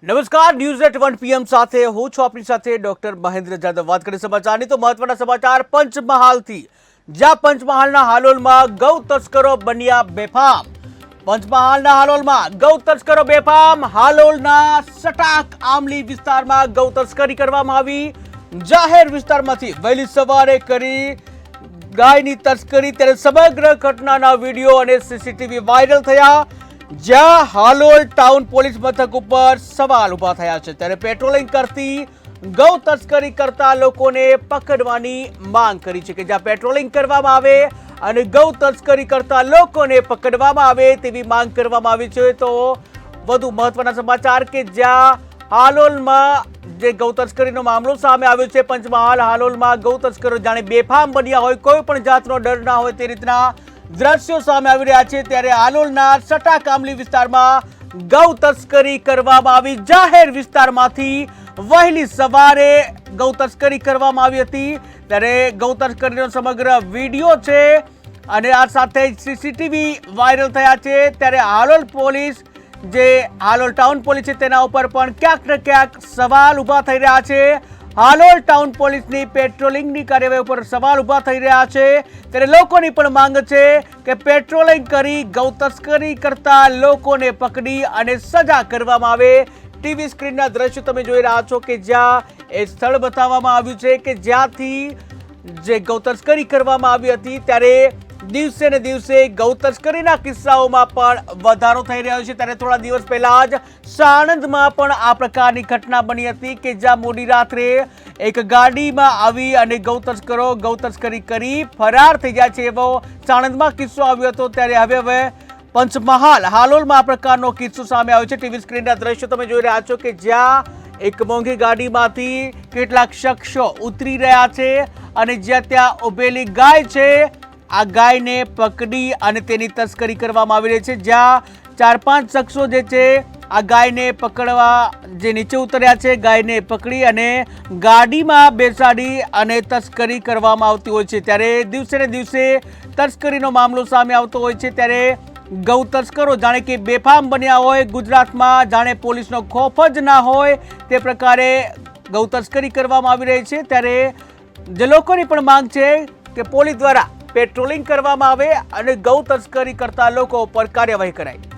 નમસ્કાર, news at 1 PM સાથે હું છું આપની સાથે ડોક્ટર મહેન્દ્ર જાદવ। વાત કરીએ સમાચારની તો મહત્વના સમાચાર પંચમહાલથી, જ્યાં પંચમહાલના હાલોલમાં ગૌ તસ્કરો બન્યા બેફામ। પંચમહાલના હાલોલમાં ગૌ તસ્કરો બેફામ। હાલોલના સટાક આમલી વિસ્તારમાં ગૌ તસ્કરી કરવામાં આવી। જાહેર વિસ્તારમાંથી વહેલી સવારે કરી ગાયની તસ્કરી, ત્યારે સમગ્ર ઘટનાના વિડીયો અને સીસીટીવી વાયરલ થયા। જ્યાં હાલોલ ટાઉન પોલીસ મથક ઉપર સવાલ ઉભા થયા છે, ત્યારે પેટ્રોલિંગ કરતી ગૌ તસ્કરી કરતા લોકોને પકડવાની માંગ કરી છે કે જ્યાં પેટ્રોલિંગ કરવામાં આવે અને ગૌ તસ્કરી કરતા લોકોને પકડવામાં આવે તેવી માંગ કરવામાં આવી છે। તો વધુ મહત્વના સમાચાર કે જ્યાં હાલોલમાં જે ગૌ તસ્કરીનો મામલો સામે આવ્યો છે, પંચમહાલ હાલોલમાં ગૌ તસ્કરો જાણે બેફામ બન્યા હોય, કોઈ પણ જાતનો ડર ના હોય તે રીતના દ્રશ્યો સામે આવી રહ્યા છે। ત્યારે હાલોલના સટાક આમલી વિસ્તારમાં ગૌ તસ્કરી કરવામાં આવી। જાહેર વિસ્તારમાંથી વહેલી સવારે ગૌ તસ્કરી કરવામાં આવી હતી, ત્યારે ગૌ તસ્કરીનો સમગ્ર વિડીયો છે અને આ સાથે સીસીટીવી વાયરલ થયા છે। ત્યારે હાલોલ પોલીસ, જે હાલોલ ટાઉન પોલીસ છે, તેના ઉપર પણ ક્યાંક ને ક્યાંક સવાલ ઊભા થઈ રહ્યા છે। હાલોલ ટાઉન પોલીસની પેટ્રોલિંગની કાર્યવાહી ઉપર સવાલ ઊભા થઈ રહ્યા છે। ત્યારે લોકોની પણ માંગ છે કે પેટ્રોલિંગ કરી ગૌ તસ્કરી કરતા લોકોને પકડી અને સજા કરવામાં આવે। ટીવી સ્ક્રીનના દ્રશ્યો તમે જોઈ રહ્યા છો કે જ્યાં એ સ્થળ બતાવવામાં આવ્યું છે કે જ્યાંથી જે ગૌ તસ્કરી કરવામાં આવી હતી, ત્યારે દિવસે ને દિવસે ગૌ તસ્કરીના કિસ્સાઓમાં પણ વધારો થઈ રહ્યો છે। ત્યારે થોડા દિવસ પહેલા જ સાણંદમાં પણ આ પ્રકારની ઘટના બની હતી કે જ્યાં મોડી રાત્રે એક ગાડીમાં આવી અને ગૌ તસ્કરો ગૌ તસ્કરી કરી ફરાર થઈ જાય છે, એવો સાણંદમાં કિસ્સો આવ્યો હતો। ત્યારે હવે પંચમહાલ હાલોલમાં આ પ્રકારનો કિસ્સો સામે આવ્યો છે। ટીવી સ્ક્રીનના દ્રશ્યો તમે જોઈ રહ્યા છો કે જ્યાં એક મોંઘી ગાડીમાંથી કેટલાક શખ્સો ઉતરી રહ્યા છે અને જ્યાં ત્યાં ઉભેલી ગાય છે, આ ગાયને પકડી અને તેની તસ્કરી કરવામાં આવી રહી છે। જ્યાં 4-5 શખ્સો જે છે આ ગાયને પકડવા જે નીચે ઉતર્યા છે, ગાયને પકડી અને ગાડીમાં બેસાડી અને તસ્કરી કરવામાં આવતી હોય છે। ત્યારે દિવસે ને દિવસે તસ્કરીનો મામલો સામે આવતો હોય છે। ત્યારે ગૌ તસ્કરો જાણે કે બેફામ બન્યા હોય, ગુજરાતમાં જાણે પોલીસનો ખોફ જ ના હોય તે પ્રકારે ગૌ તસ્કરી કરવામાં આવી રહી છે। ત્યારે જે લોકોની પણ માંગ છે કે પોલીસ દ્વારા પેટ્રોલિંગ કરવામાં આવે અને ગૌ તસ્કરી કરતા લોકો પર કાર્યવાહી કરાય।